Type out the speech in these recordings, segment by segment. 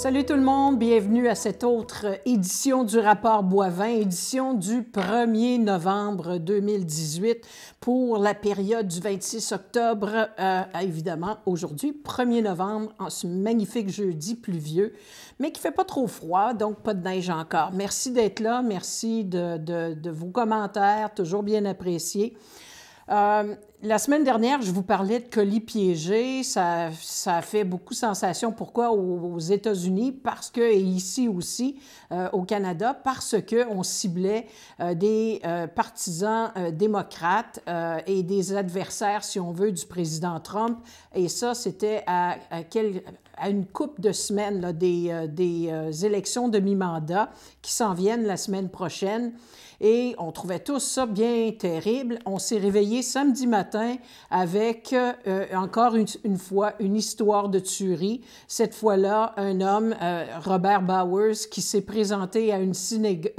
Salut tout le monde, bienvenue à cette autre édition du rapport Boivin, édition du 1er novembre 2018 pour la période du 26 octobre à évidemment aujourd'hui, 1er novembre, en ce magnifique jeudi pluvieux, mais qui ne fait pas trop froid, donc pas de neige encore. Merci d'être là, merci de vos commentaires, toujours bien appréciés. La semaine dernière, je vous parlais de colis piégés. Ça a fait beaucoup sensation. Pourquoi aux États-Unis? Parce que, et ici aussi, au Canada, parce qu'on ciblait des partisans démocrates et des adversaires, si on veut, du président Trump. Et ça, c'était à une couple de semaines là, des élections de mi-mandat qui s'en viennent la semaine prochaine. Et on trouvait tous ça bien terrible. On s'est réveillé samedi matin avec, encore une fois, une histoire de tuerie. Cette fois-là, un homme, Robert Bowers, qui s'est présenté à une synagogue,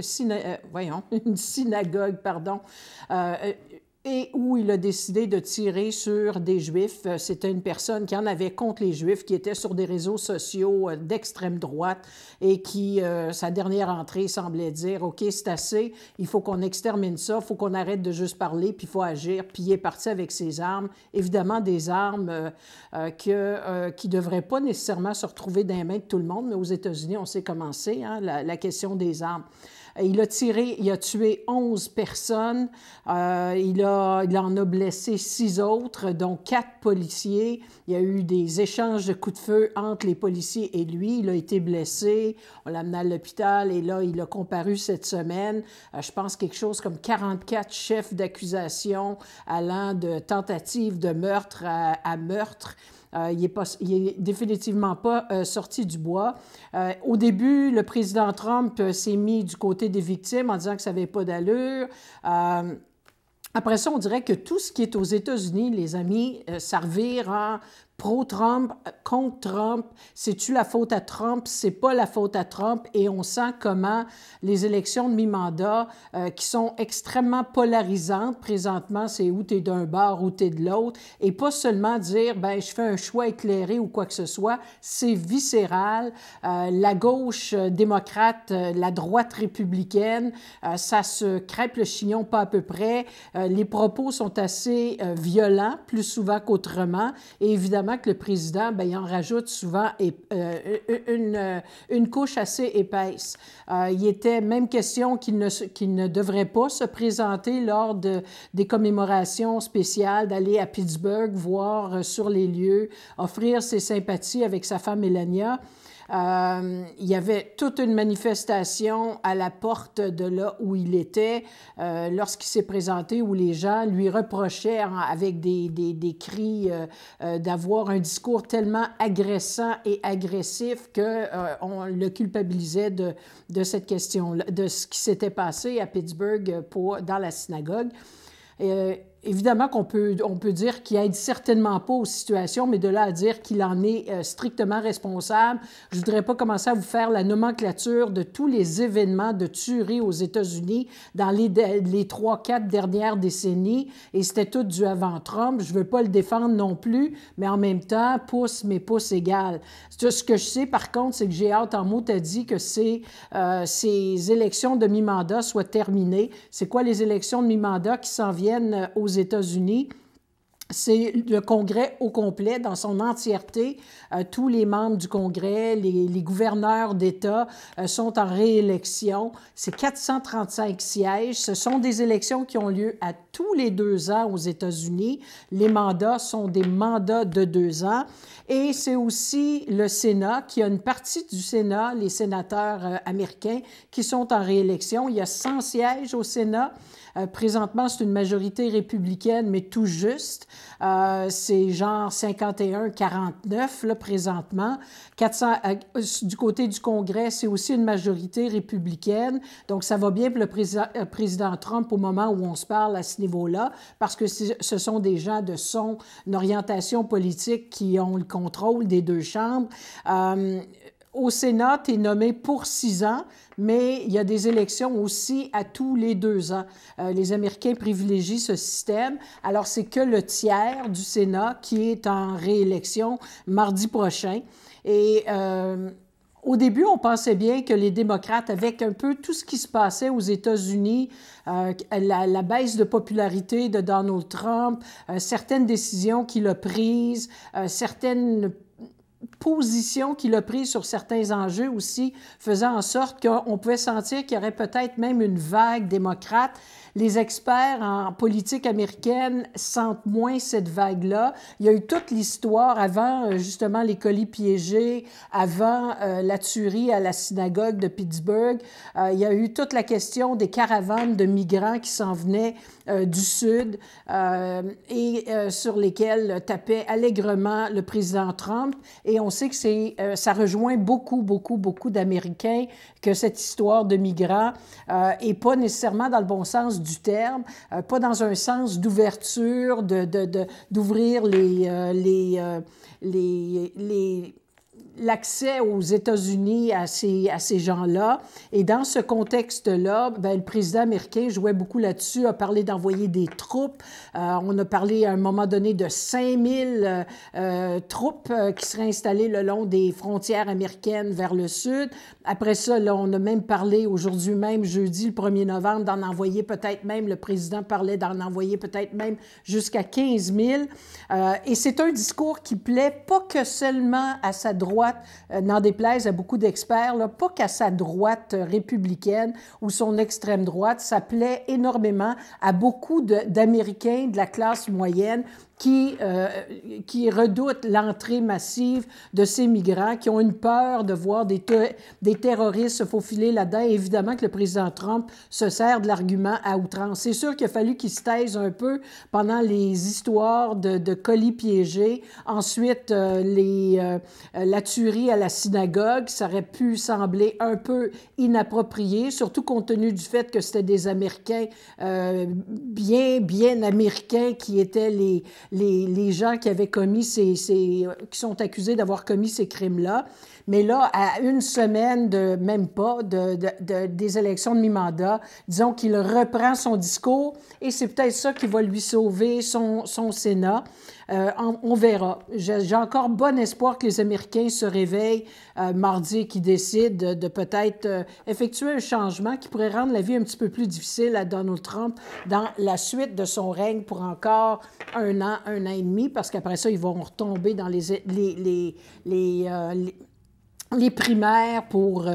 et où il a décidé de tirer sur des Juifs. C'était une personne qui en avait contre les Juifs, qui était sur des réseaux sociaux d'extrême droite et qui, sa dernière entrée, semblait dire « OK, c'est assez, il faut qu'on extermine ça, il faut qu'on arrête de juste parler, puis il faut agir ». Puis il est parti avec ses armes, évidemment des armes qui ne devraient pas nécessairement se retrouver dans les mains de tout le monde, mais aux États-Unis, on sait comment c'est, hein, la question des armes. Il a tiré, il a tué 11 personnes, il en a blessé 6 autres, dont 4 policiers. Il y a eu des échanges de coups de feu entre les policiers et lui. Il a été blessé, on l'a amené à l'hôpital et là, il a comparu cette semaine. Je pense quelque chose comme 44 chefs d'accusation allant de tentative de meurtre à meurtre. Il est définitivement pas sorti du bois. Au début, le président Trump s'est mis du côté des victimes en disant que ça n'avait pas d'allure. Après ça, on dirait que tout ce qui est aux États-Unis, les amis, ça revire en pro-Trump, contre Trump. C'est-tu la faute à Trump? C'est pas la faute à Trump. Et on sent comment les élections de mi-mandat, qui sont extrêmement polarisantes présentement, c'est où tu es d'un bord ou tu es de l'autre, et pas seulement dire, ben je fais un choix éclairé ou quoi que ce soit, c'est viscéral. La gauche démocrate, la droite républicaine, ça se crêpe le chignon pas à peu près. Les propos sont assez violents, plus souvent qu'autrement, et évidemment que le président, bien, il en rajoute souvent une couche assez épaisse. Il était même question qu'il ne devrait pas se présenter lors des commémorations spéciales, d'aller à Pittsburgh, voir sur les lieux, offrir ses sympathies avec sa femme Melania. Il y avait toute une manifestation à la porte de là où il était lorsqu'il s'est présenté, où les gens lui reprochaient avec des cris d'avoir un discours tellement agressant et agressif qu'on le culpabilisait de cette question-là, de ce qui s'était passé à Pittsburgh dans la synagogue. Évidemment qu'on peut dire qu'il n'aide certainement pas aux situations, mais de là à dire qu'il en est strictement responsable, je ne voudrais pas commencer à vous faire la nomenclature de tous les événements de tuerie aux États-Unis dans les 3-4 dernières décennies, et c'était tout dû avant Trump. Je ne veux pas le défendre non plus, mais en même temps, pouce, mais pouce égal. Ce que je sais, par contre, c'est que j'ai hâte en mot, t'as dit que ces élections de mi-mandat soient terminées. C'est quoi les élections de mi-mandat qui s'en viennent aux États-Unis? C'est le Congrès au complet, dans son entièreté. Tous les membres du Congrès, les gouverneurs d'État sont en réélection. C'est 435 sièges. Ce sont des élections qui ont lieu à tous les 2 ans aux États-Unis. Les mandats sont des mandats de 2 ans. Et c'est aussi le Sénat, qui a une partie du Sénat, les sénateurs américains, qui sont en réélection. Il y a 100 sièges au Sénat. Présentement, c'est une majorité républicaine, mais tout juste. C'est genre 51-49, là, présentement. 400, du côté du Congrès, c'est aussi une majorité républicaine. Donc, ça va bien pour le président Trump au moment où on se parle à ce niveau-là, parce que ce sont des gens de son orientation politique qui ont le contrôle des 2 chambres. Au Sénat, tu es nommé pour 6 ans, mais il y a des élections aussi à tous les 2 ans. Les Américains privilégient ce système. Alors, c'est que le tiers du Sénat qui est en réélection mardi prochain. Et Au début, on pensait bien que les démocrates, avec un peu tout ce qui se passait aux États-Unis, la baisse de popularité de Donald Trump, certaines décisions qu'il a prises, certaines position qu'il a prise sur certains enjeux aussi, faisant en sorte qu'on pouvait sentir qu'il y aurait peut-être même une vague démocrate. Les experts en politique américaine sentent moins cette vague-là. Il y a eu toute l'histoire avant, justement, les colis piégés, avant la tuerie à la synagogue de Pittsburgh. Il y a eu toute la question des caravanes de migrants qui s'en venaient du Sud et sur lesquels tapait allègrement le président Trump. Et on sait que ça rejoint beaucoup d'Américains, que cette histoire de migrants et pas nécessairement dans le bon sens du terme, pas dans un sens d'ouverture, d'ouvrir l'accès aux États-Unis à ces gens-là. Et dans ce contexte-là, bien, le président américain jouait beaucoup là-dessus, a parlé d'envoyer des troupes. On a parlé à un moment donné de 5000 troupes qui seraient installées le long des frontières américaines vers le sud. Après ça, là, on a même parlé aujourd'hui même, jeudi, le 1er novembre, d'en envoyer peut-être même, le président parlait d'en envoyer peut-être même jusqu'à 15 000. Et c'est un discours qui plaît pas que seulement à sa droite, n'en déplaise à beaucoup d'experts, pas qu'à sa droite républicaine ou son extrême droite, ça plaît énormément à beaucoup d'Américains de la classe moyenne qui redoutent l'entrée massive de ces migrants, qui ont une peur de voir des terroristes se faufiler là-dedans. Et évidemment que le président Trump se sert de l'argument à outrance. C'est sûr qu'il a fallu qu'il se taise un peu pendant les histoires de colis piégés. Ensuite, la tuerie à la synagogue, ça aurait pu sembler un peu inapproprié, surtout compte tenu du fait que c'était des Américains bien américains qui étaient les gens qui avaient commis qui sont accusés d'avoir commis ces crimes-là. Mais là, à une semaine même pas, des élections de mi-mandat, disons qu'il reprend son discours et c'est peut-être ça qui va lui sauver son Sénat. On verra. J'ai encore bon espoir que les Américains se réveillent mardi et qu'ils décident de peut-être effectuer un changement qui pourrait rendre la vie un petit peu plus difficile à Donald Trump dans la suite de son règne pour encore un an et demi, parce qu'après ça, ils vont retomber dans les primaires pour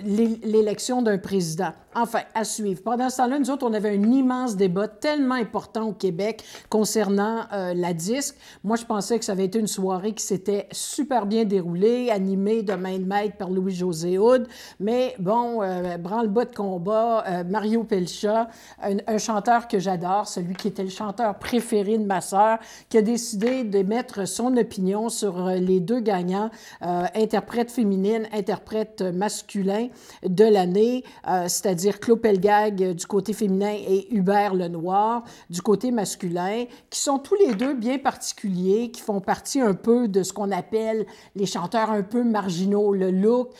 l'élection d'un président. Enfin, à suivre. Pendant ce temps-là, nous autres, on avait un immense débat tellement important au Québec concernant la disque. Moi, je pensais que ça avait été une soirée qui s'était super bien déroulée, animée de main de maître par Louis-José Hood. Mais bon, branle-bas de combat, Mario Pelcha, un chanteur que j'adore, celui qui était le chanteur préféré de ma sœur, qui a décidé de mettre son opinion sur les deux gagnants, interprète féminine, interprète masculin de l'année, c'est-à-dire Claude Pelgag du côté féminin et Hubert Lenoir du côté masculin, qui sont tous les deux bien particuliers, qui font partie un peu de ce qu'on appelle les chanteurs un peu marginaux, le look.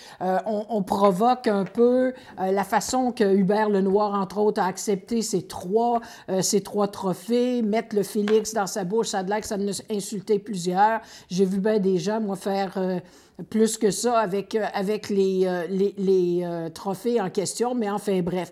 On provoque un peu la façon que Hubert Lenoir, entre autres, a accepté ces trois trophées, mettre le Félix dans sa bouche, ça a l'air que ça en a insulté plusieurs. J'ai vu bien des gens, moi, faire plus que ça avec les trophées en question, mais enfin, bref.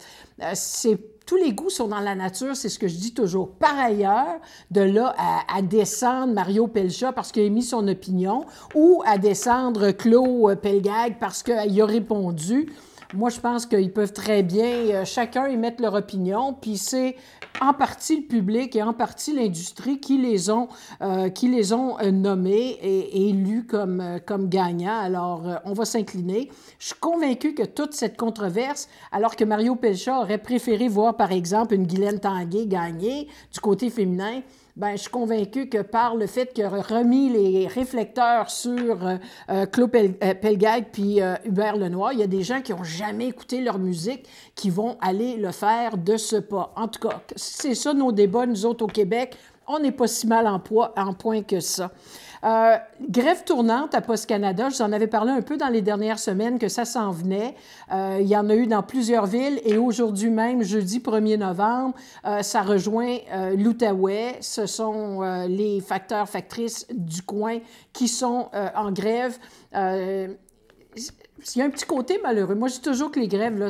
Tous les goûts sont dans la nature, c'est ce que je dis toujours. Par ailleurs, de là à descendre Mario Pelcha parce qu'il a émis son opinion ou à descendre Claude Pelgag parce qu'il a répondu, moi, je pense qu'ils peuvent très bien, chacun y mettre leur opinion, puis c'est en partie le public et en partie l'industrie qui les ont nommés et élus comme gagnants. Alors, on va s'incliner. Je suis convaincue que toute cette controverse, alors que Mario Pelcha aurait préféré voir, par exemple, une Guylaine Tanguay gagner du côté féminin, bien, je suis convaincue que par le fait qu'il a remis les réflecteurs sur Claude Pelgag puis Hubert Lenoir, il y a des gens qui n'ont jamais écouté leur musique qui vont aller le faire de ce pas. En tout cas, c'est ça nos débats, nous autres au Québec. On n'est pas si mal en point que ça. Grève tournante à Post Canada, je vous en avais parlé un peu dans les dernières semaines que ça s'en venait. Il y en a eu dans plusieurs villes et aujourd'hui même, jeudi 1er novembre, ça rejoint l'Outaouais. Ce sont les facteurs, factrices du coin qui sont en grève. il y a un petit côté malheureux. Moi, je dis toujours que les grèves, là,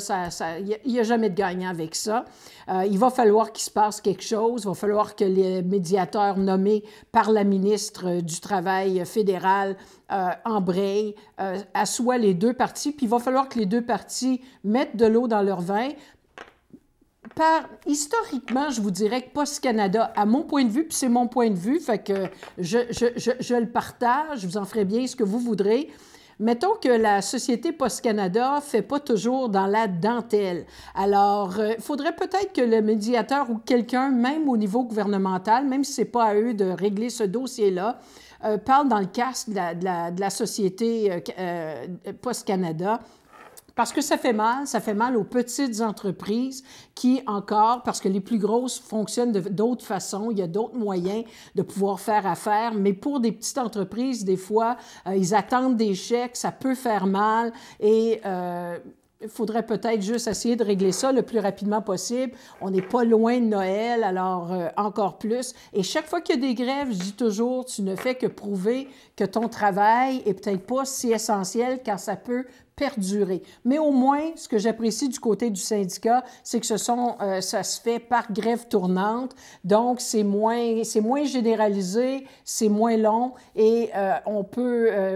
il n'y a jamais de gagnant avec ça. Il va falloir qu'il se passe quelque chose. Il va falloir que les médiateurs nommés par la ministre du Travail fédéral embrayent, assoient les deux parties. Puis il va falloir que les deux parties mettent de l'eau dans leur vin. Historiquement, je vous dirais que Post Canada, à mon point de vue, puis c'est mon point de vue, fait que je le partage, vous en ferez bien ce que vous voudrez. Mettons que la société Post Canada ne fait pas toujours dans la dentelle. Alors, il faudrait peut-être que le médiateur ou quelqu'un, même au niveau gouvernemental, même si ce n'est pas à eux de régler ce dossier-là, parle dans le casque de la société Post Canada. Parce que ça fait mal aux petites entreprises qui encore, parce que les plus grosses fonctionnent d'autres façons, il y a d'autres moyens de pouvoir faire affaire, mais pour des petites entreprises, des fois, ils attendent des chèques, ça peut faire mal et il faudrait peut-être juste essayer de régler ça le plus rapidement possible. On n'est pas loin de Noël, alors encore plus. Et chaque fois qu'il y a des grèves, je dis toujours, tu ne fais que prouver que ton travail est peut-être pas si essentiel car ça peut perdurer. Mais au moins, ce que j'apprécie du côté du syndicat, c'est que ça se fait par grève tournante, donc c'est moins généralisé, c'est moins long et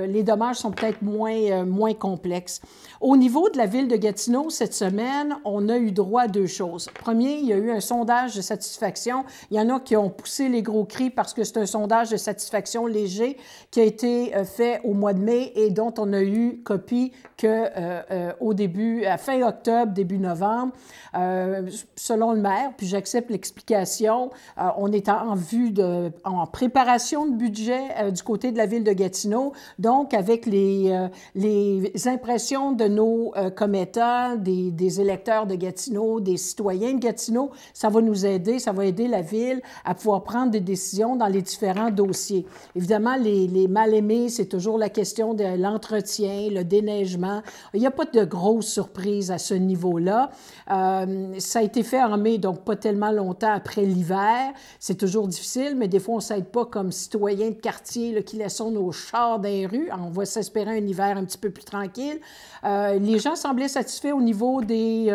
les dommages sont peut-être moins complexes. Au niveau de la ville de Gatineau, cette semaine, on a eu droit à deux choses. Premier, il y a eu un sondage de satisfaction. Il y en a qui ont poussé les gros cris parce que c'est un sondage de satisfaction léger qui a été fait au mois de mai et dont on a eu copie au début, à fin octobre, début novembre, selon le maire, puis j'accepte l'explication, on est en préparation de budget du côté de la ville de Gatineau, donc avec les impressions de nos commettants, des électeurs de Gatineau, des citoyens de Gatineau, ça va nous aider, ça va aider la ville à pouvoir prendre des décisions dans les différents dossiers. Évidemment, les mal-aimés, c'est toujours la question de l'entretien, le déneigement. Il n'y a pas de grosses surprises à ce niveau-là. Ça a été fait en mai, donc pas tellement longtemps après l'hiver. C'est toujours difficile, mais des fois, on ne s'aide pas comme citoyens de quartier là, qui laissons nos chars dans les rues. On va s'espérer un hiver un petit peu plus tranquille. Les gens semblaient satisfaits au niveau des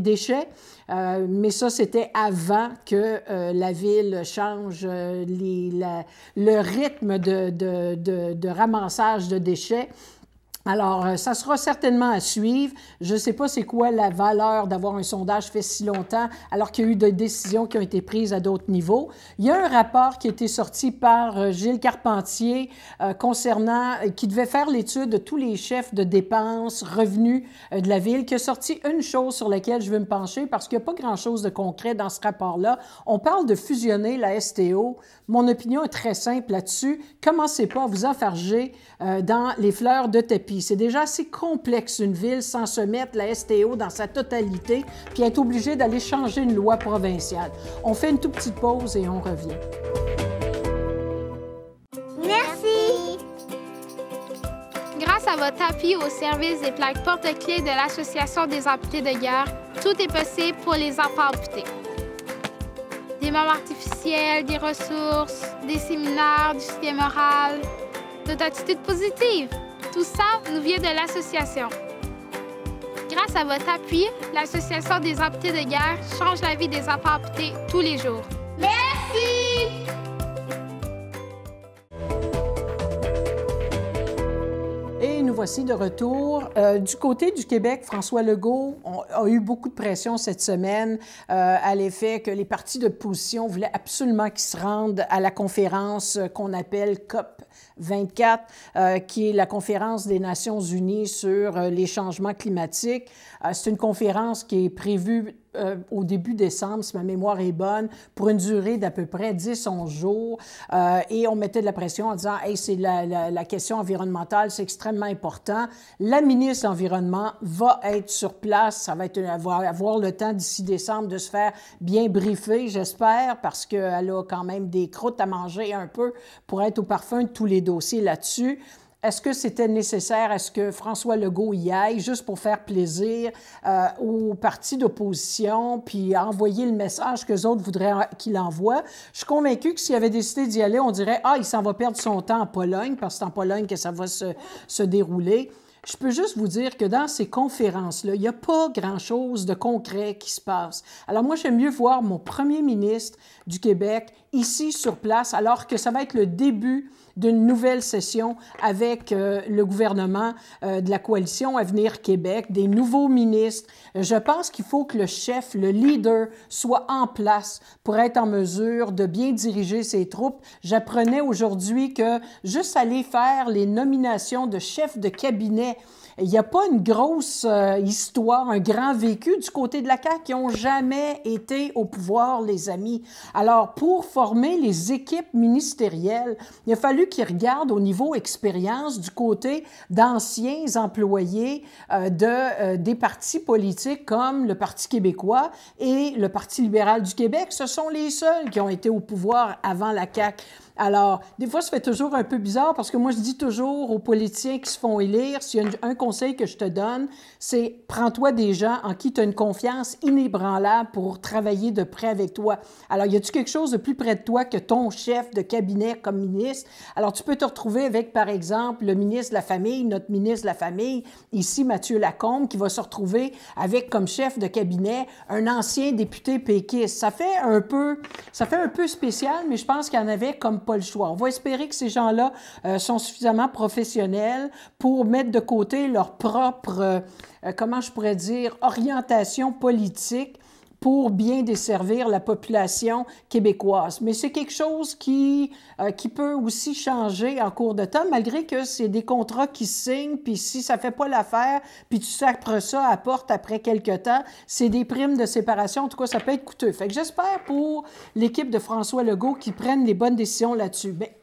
déchets, mais ça, c'était avant que la ville change le rythme de ramassage de déchets. Alors, ça sera certainement à suivre. Je ne sais pas c'est quoi la valeur d'avoir un sondage fait si longtemps alors qu'il y a eu des décisions qui ont été prises à d'autres niveaux. Il y a un rapport qui a été sorti par Gilles Carpentier qui devait faire l'étude de tous les chefs de dépenses, revenus de la ville, qui a sorti une chose sur laquelle je veux me pencher parce qu'il n'y a pas grand-chose de concret dans ce rapport-là. On parle de fusionner la STO. Mon opinion est très simple là-dessus. Commencez pas à vous enfarger dans les fleurs de tapis. C'est déjà assez complexe une ville sans se mettre la STO dans sa totalité puis être obligé d'aller changer une loi provinciale. On fait une toute petite pause et on revient. Merci! Grâce à votre appui au service des plaques porte-clés de l'Association des amputés de guerre, tout est possible pour les enfants amputés. Des membres artificiels, des ressources, des séminaires, du soutien moral, d'autres attitudes positives. Tout ça nous vient de l'association. Grâce à votre appui, l'Association des amputés de guerre change la vie des enfants amputés tous les jours. Merci! Et nous voici de retour. Du côté du Québec, François Legault a eu beaucoup de pression cette semaine à l'effet que les partis d'opposition voulaient absolument qu'ils se rendent à la conférence qu'on appelle COP 24, qui est la conférence des Nations unies sur les changements climatiques. C'est une conférence qui est prévue au début décembre, si ma mémoire est bonne, pour une durée d'à peu près 10-11 jours. Et on mettait de la pression en disant « Hey, c'est la question environnementale, c'est extrêmement important. » La ministre de l'Environnement va être sur place. Ça va avoir le temps d'ici décembre de se faire bien briefer, j'espère, parce qu'elle a quand même des croûtes à manger un peu pour être au parfum de tous les dossiers là-dessus. Est-ce que c'était nécessaire? Est-ce que François Legault y aille juste pour faire plaisir aux partis d'opposition puis envoyer le message qu'eux autres voudraient qu'il envoie? Je suis convaincue que s'il avait décidé d'y aller, on dirait « Ah, il s'en va perdre son temps en Pologne, parce que c'est en Pologne que ça va se dérouler. » je peux juste vous dire que dans ces conférences-là, il n'y a pas grand-chose de concret qui se passe. Alors moi, j'aime mieux voir mon premier ministre du Québec ici sur place, alors que ça va être le début d'une nouvelle session avec le gouvernement de la coalition Avenir Québec, des nouveaux ministres. Je pense qu'il faut que le chef, le leader, soit en place pour être en mesure de bien diriger ses troupes. J'apprenais aujourd'hui que juste aller faire les nominations de chefs de cabinet, il n'y a pas une grosse histoire, un grand vécu du côté de la CAQ qui n'ont jamais été au pouvoir, les amis. Alors, pour former les équipes ministérielles, il a fallu qu'ils regardent au niveau expérience du côté d'anciens employés des partis politiques comme le Parti québécois et le Parti libéral du Québec. Ce sont les seuls qui ont été au pouvoir avant la CAQ. Alors, des fois, ça fait toujours un peu bizarre parce que moi, je dis toujours aux politiciens qui se font élire, s'il y a un conseil que je te donne, c'est prends-toi des gens en qui tu as une confiance inébranlable pour travailler de près avec toi. Alors, y a-t-il quelque chose de plus près de toi que ton chef de cabinet comme ministre? Alors, tu peux te retrouver avec, par exemple, le ministre de la Famille, notre ministre de la Famille, ici, Mathieu Lacombe, qui va se retrouver avec comme chef de cabinet un ancien député péquiste. Ça fait un peu spécial, mais je pense qu'il y en avait comme pas le choix. On va espérer que ces gens-là sont suffisamment professionnels pour mettre de côté leur propre, comment je pourrais dire, orientation politique pour bien desservir la population québécoise. Mais c'est quelque chose qui peut aussi changer en cours de temps, malgré que c'est des contrats qui se signent, puis si ça ne fait pas l'affaire, puis tu sacres ça à porte après quelques temps, c'est des primes de séparation. En tout cas, ça peut être coûteux. Fait que j'espère pour l'équipe de François Legault qu'ils prennent les bonnes décisions là-dessus. Mais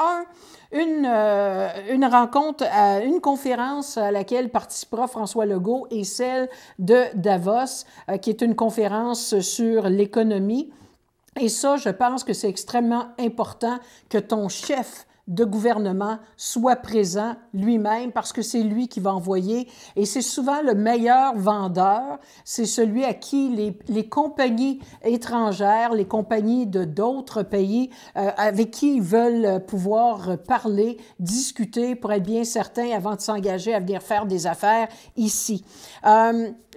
une rencontre, une conférence à laquelle participera François Legault est celle de Davos, qui est une conférence sur l'économie. Et ça, je pense que c'est extrêmement important que ton chef de gouvernement soit présent lui-même parce que c'est lui qui va envoyer et c'est souvent le meilleur vendeur, c'est celui à qui les compagnies étrangères, les compagnies de d'autres pays avec qui ils veulent pouvoir parler, discuter pour être bien certains avant de s'engager à venir faire des affaires ici.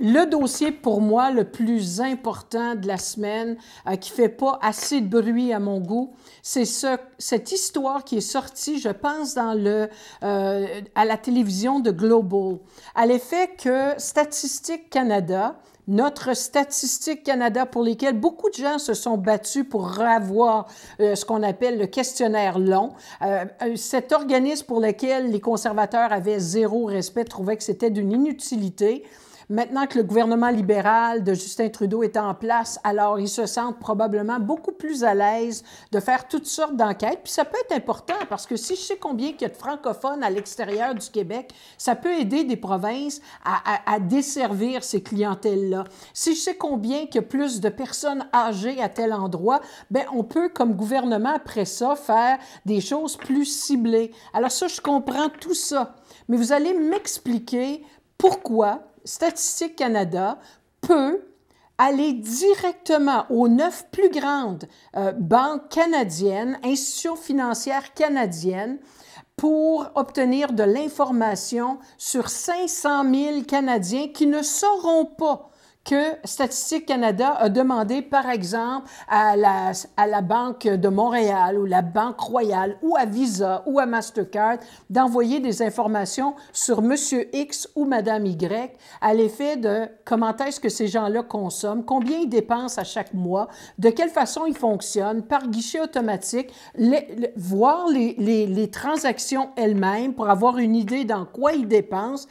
Le dossier pour moi le plus important de la semaine qui fait pas assez de bruit à mon goût, c'est cette histoire qui est sortie, je pense, à la télévision de Global, à l'effet que Statistique Canada, notre Statistique Canada pour lesquels beaucoup de gens se sont battus pour avoir ce qu'on appelle le questionnaire long. Cet organisme pour lequel les conservateurs avaient zéro respect trouvaient que c'était d'une inutilité. Maintenant que le gouvernement libéral de Justin Trudeau est en place, alors ils se sentent probablement beaucoup plus à l'aise de faire toutes sortes d'enquêtes. Puis ça peut être important parce que si je sais combien il y a de francophones à l'extérieur du Québec, ça peut aider des provinces à desservir ces clientèles-là. Si je sais combien il y a plus de personnes âgées à tel endroit, bien, on peut, comme gouvernement, après ça, faire des choses plus ciblées. Alors ça, je comprends tout ça. Mais vous allez m'expliquer pourquoi Statistique Canada peut aller directement aux 9 plus grandes banques canadiennes, institutions financières canadiennes, pour obtenir de l'information sur 500 000 Canadiens qui ne sauront pas que Statistique Canada a demandé, par exemple, à la Banque de Montréal ou la Banque Royale ou à Visa ou à Mastercard d'envoyer des informations sur Monsieur X ou Madame Y à l'effet de comment est-ce que ces gens-là consomment, combien ils dépensent à chaque mois, de quelle façon ils fonctionnent, par guichet automatique, voir les transactions elles-mêmes pour avoir une idée dans quoi ils dépensent.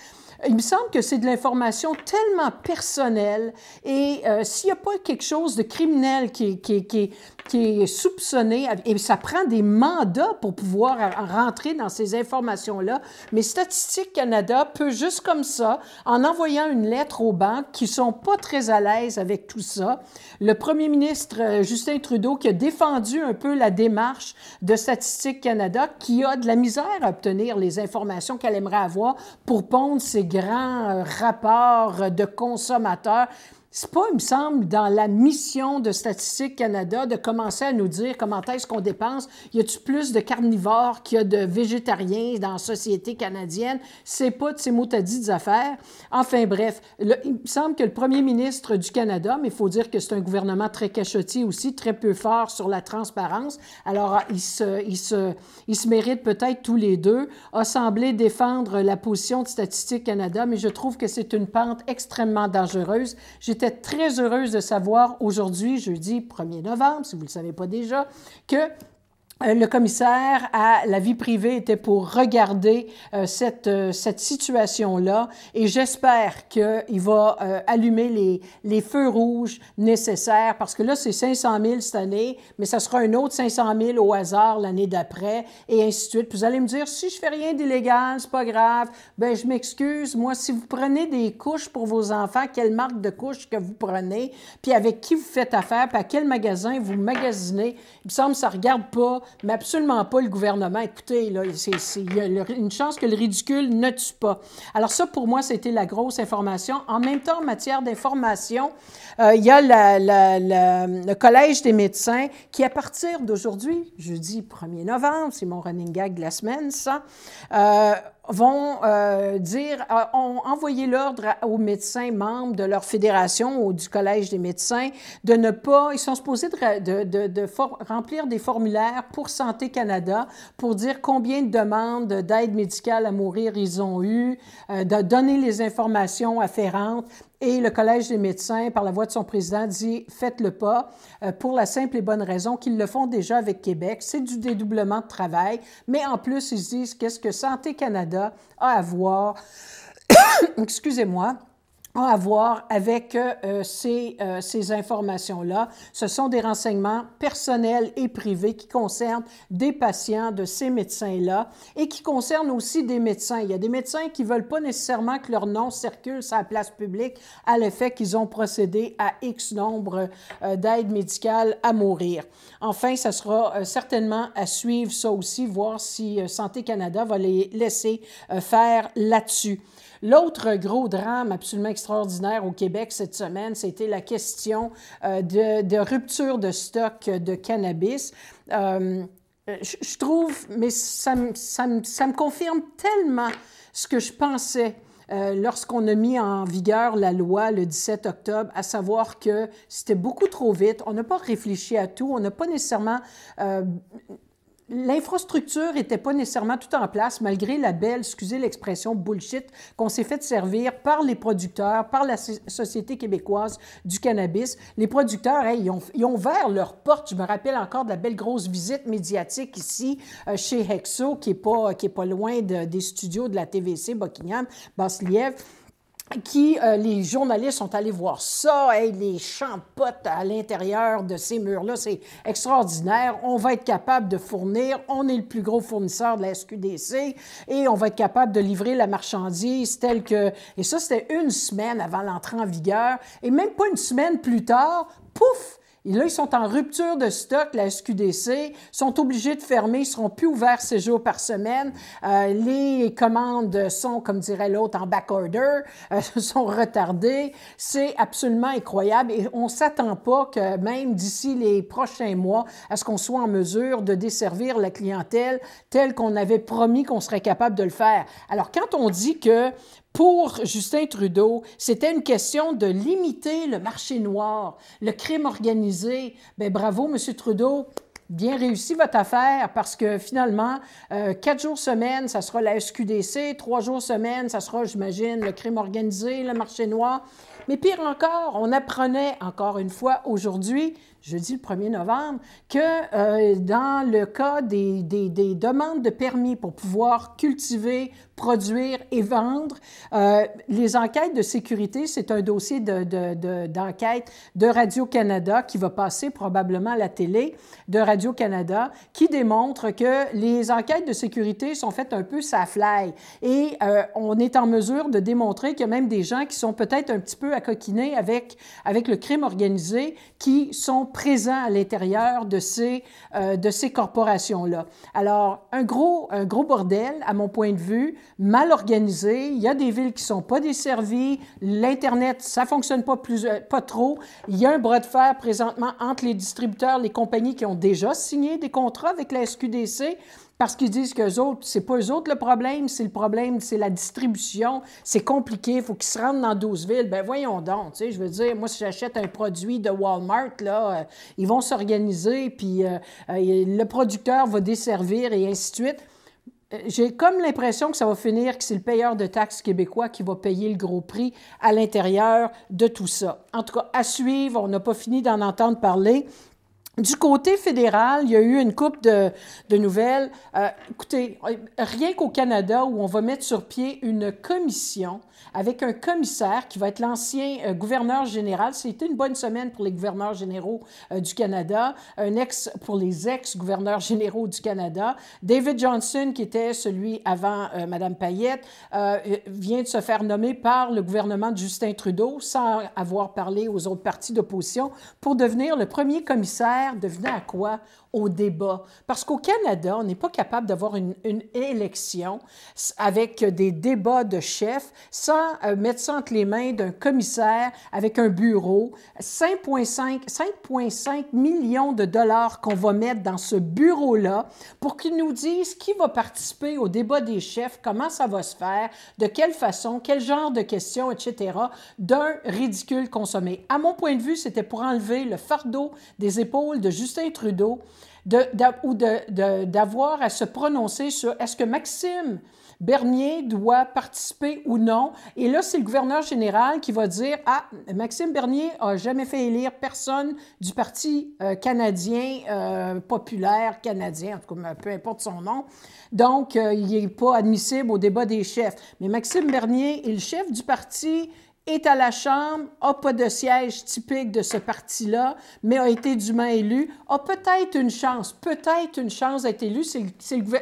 Il me semble que c'est de l'information tellement personnelle et s'il n'y a pas quelque chose de criminel qui est soupçonné, et ça prend des mandats pour pouvoir rentrer dans ces informations-là, mais Statistique Canada peut juste comme ça, en envoyant une lettre aux banques qui ne sont pas très à l'aise avec tout ça, le premier ministre Justin Trudeau qui a défendu un peu la démarche de Statistique Canada, qui a de la misère à obtenir les informations qu'elle aimerait avoir pour pondre ces grands rapports de consommateurs. c'est pas, il me semble, dans la mission de Statistique Canada de commencer à nous dire comment est-ce qu'on dépense. Y a-t-il plus de carnivores qu'il y a de végétariens dans la société canadienne? C'est pas de ces mots-à-dites affaires. Enfin bref, il me semble que le premier ministre du Canada, mais il faut dire que c'est un gouvernement très cachotier aussi, très peu fort sur la transparence, alors il se mérite peut-être tous les deux, a semblé défendre la position de Statistique Canada, mais je trouve que c'est une pente extrêmement dangereuse. J'étais très heureuse de savoir aujourd'hui, jeudi 1er novembre, si vous ne le savez pas déjà, que le commissaire à la vie privée était pour regarder cette situation-là et j'espère qu'il va allumer les feux rouges nécessaires parce que là, c'est 500 000 cette année, mais ça sera un autre 500 000 au hasard l'année d'après et ainsi de suite. Puis vous allez me dire, si je fais rien d'illégal, c'est pas grave, ben je m'excuse. Moi, si vous prenez des couches pour vos enfants, quelle marque de couches que vous prenez, puis avec qui vous faites affaire, puis à quel magasin vous magasinez, il me semble que ça ne regarde pas, mais absolument pas le gouvernement. Écoutez, là, il y a une chance que le ridicule ne tue pas. Alors ça, pour moi, c'était la grosse information. En même temps, en matière d'information, il y a le Collège des médecins qui, à partir d'aujourd'hui, jeudi 1er novembre, c'est mon running gag de la semaine, ça, vont ont envoyé l'ordre aux médecins membres de leur fédération ou du Collège des médecins de ne pas, ils sont supposés de remplir des formulaires pour Santé Canada pour dire combien de demandes d'aide médicale à mourir ils ont eu, de donner les informations afférentes. Et le Collège des médecins, par la voix de son président, dit « faites-le pas » pour la simple et bonne raison qu'ils le font déjà avec Québec. C'est du dédoublement de travail, mais en plus, ils se disent qu'est-ce que Santé Canada a à voir, excusez-moi, a à voir avec ces informations-là. Ce sont des renseignements personnels et privés qui concernent des patients de ces médecins-là et qui concernent aussi des médecins. Il y a des médecins qui ne veulent pas nécessairement que leur nom circule sur la place publique à l'effet qu'ils ont procédé à X nombre d'aides médicales à mourir. Enfin, ça sera certainement à suivre ça aussi, voir si Santé Canada va les laisser faire là-dessus. L'autre gros drame absolument extraordinaire au Québec cette semaine, c'était la question de rupture de stock de cannabis. Je trouve, mais ça me confirme tellement ce que je pensais lorsqu'on a mis en vigueur la loi le 17 octobre, à savoir que c'était beaucoup trop vite, on n'a pas réfléchi à tout, on n'a pas nécessairement... L'infrastructure n'était pas nécessairement tout en place, malgré la belle, excusez l'expression, bullshit qu'on s'est fait servir par les producteurs, par la Société québécoise du cannabis. Les producteurs, hey, ils ont ouvert leurs portes. Je me rappelle encore de la belle grosse visite médiatique ici chez Hexo, qui est pas loin des studios de la TVC Buckingham, Basse-Lièvre. Les journalistes sont allés voir ça, hey, les champs de potes à l'intérieur de ces murs-là, c'est extraordinaire. On va être capable de fournir, on est le plus gros fournisseur de la SQDC et on va être capable de livrer la marchandise telle que... Et ça, c'était une semaine avant l'entrée en vigueur. Et même pas une semaine plus tard, pouf! Et là, ils sont en rupture de stock, la SQDC, sont obligés de fermer, ils ne seront plus ouverts 6 jours par semaine. Les commandes sont, comme dirait l'autre, en back-order, sont retardées. C'est absolument incroyable et on ne s'attend pas que même d'ici les prochains mois, à ce qu'on soit en mesure de desservir la clientèle telle qu'on avait promis qu'on serait capable de le faire. Alors, quand on dit que pour Justin Trudeau, c'était une question de limiter le marché noir, le crime organisé. Bien, bravo, M. Trudeau. Bien réussi votre affaire parce que finalement, 4 jours semaine, ça sera la SQDC, 3 jours semaine, ça sera, j'imagine, le crime organisé, le marché noir. Mais pire encore, on apprenait encore une fois aujourd'hui, jeudi le 1er novembre, que dans le cas des demandes de permis pour pouvoir cultiver, produire et vendre, les enquêtes de sécurité, c'est un dossier d'enquête de Radio-Canada qui va passer probablement à la télé de Radio-Canada, qui démontre que les enquêtes de sécurité sont faites un peu sa fly. Et on est en mesure de démontrer qu'il y a même des gens qui sont peut-être un petit peu accoquinés avec le crime organisé qui sont présents à l'intérieur de ces corporations-là. Alors, un gros bordel, à mon point de vue, mal organisé, il y a des villes qui ne sont pas desservies, l'Internet, ça ne fonctionne pas trop. Il y a un bras de fer présentement entre les distributeurs, les compagnies qui ont déjà signé des contrats avec la SQDC, parce qu'ils disent qu'eux autres, c'est pas eux autres le problème, c'est la distribution, c'est compliqué, il faut qu'ils se rendent dans 12 villes. Ben voyons donc, tu sais, je veux dire, moi, si j'achète un produit de Walmart, là, ils vont s'organiser, puis le producteur va desservir et ainsi de suite. J'ai comme l'impression que ça va finir que c'est le payeur de taxes québécois qui va payer le gros prix à l'intérieur de tout ça. En tout cas, à suivre, on n'a pas fini d'en entendre parler. Du côté fédéral, il y a eu une couple de nouvelles. Écoutez, rien qu'au Canada, où on va mettre sur pied une commission avec un commissaire qui va être l'ancien gouverneur général. C'était une bonne semaine pour les gouverneurs généraux du Canada, pour les ex-gouverneurs généraux du Canada. David Johnston, qui était celui avant Mme Payette, vient de se faire nommer par le gouvernement de Justin Trudeau, sans avoir parlé aux autres partis d'opposition, pour devenir le premier commissaire. Devenait à quoi? Au débat. Parce qu'au Canada, on n'est pas capable d'avoir une élection avec des débats de chefs sans mettre ça entre les mains d'un commissaire avec un bureau. 5,5 millions de dollars qu'on va mettre dans ce bureau-là pour qu'ils nous disent qui va participer au débat des chefs, comment ça va se faire, de quelle façon, quel genre de questions, etc., d'un ridicule consommé. À mon point de vue, c'était pour enlever le fardeau des épaules de Justin Trudeau d'avoir à se prononcer sur est-ce que Maxime Bernier doit participer ou non. Et là, c'est le gouverneur général qui va dire « Ah, Maxime Bernier n'a jamais fait élire personne du Parti canadien, populaire canadien, en tout cas, peu importe son nom. Donc, il n'est pas admissible au débat des chefs. Mais Maxime Bernier est le chef du parti, est à la Chambre, n'a pas de siège typique de ce parti-là, mais a été dûment élu, a peut-être une chance d'être élu. C'est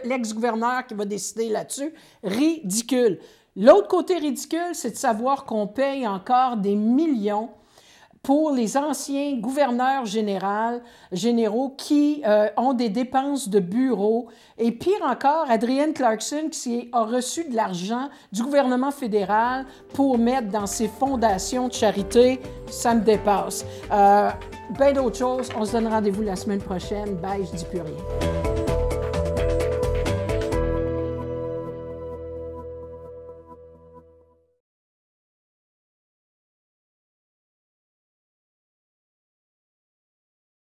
l'ex-gouverneur qui va décider là-dessus. Ridicule. L'autre côté ridicule, c'est de savoir qu'on paye encore des millions pour les anciens gouverneurs généraux qui ont des dépenses de bureau. Et pire encore, Adrienne Clarkson qui a reçu de l'argent du gouvernement fédéral pour mettre dans ses fondations de charité, ça me dépasse. Ben d'autres choses, on se donne rendez-vous la semaine prochaine. Bye, je dis plus rien.